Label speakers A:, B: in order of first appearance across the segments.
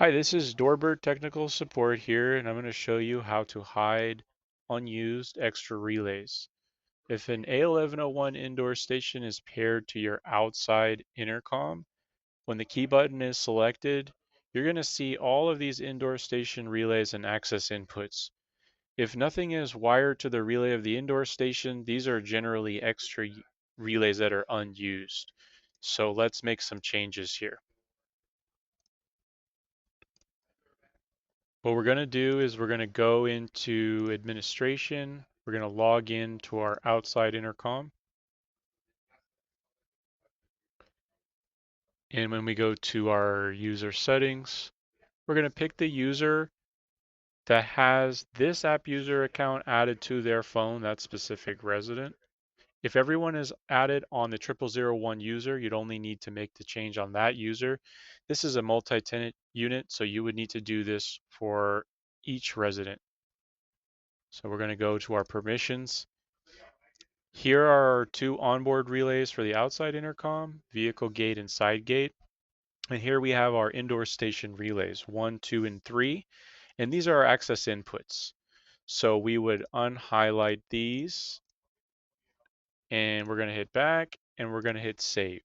A: Hi, this is DoorBird Technical Support here, and I'm going to show you how to hide unused extra relays. If an A1101 indoor station is paired to your outside intercom, when the key button is selected, you're going to see all of these indoor station relays and access inputs. If nothing is wired to the relay of the indoor station, these are generally extra relays that are unused. So let's make some changes here. What we're going to do is we're going to go into administration. We're going to log in to our outside intercom. And when we go to our user settings, we're going to pick the user that has this app user account added to their phone, that specific resident. If everyone is added on the 0001 user, you'd only need to make the change on that user. This is a multi-tenant unit, so you would need to do this for each resident. So we're going to go to our permissions. Here are our two onboard relays for the outside intercom, vehicle gate and side gate. And here we have our indoor station relays, 1, 2, and 3. And these are our access inputs. So we would unhighlight these and we're going to hit back and we're going to hit save.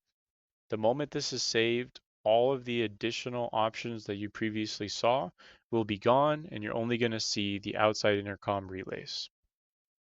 A: The moment this is saved, all of the additional options that you previously saw will be gone and you're only going to see the outside intercom relays.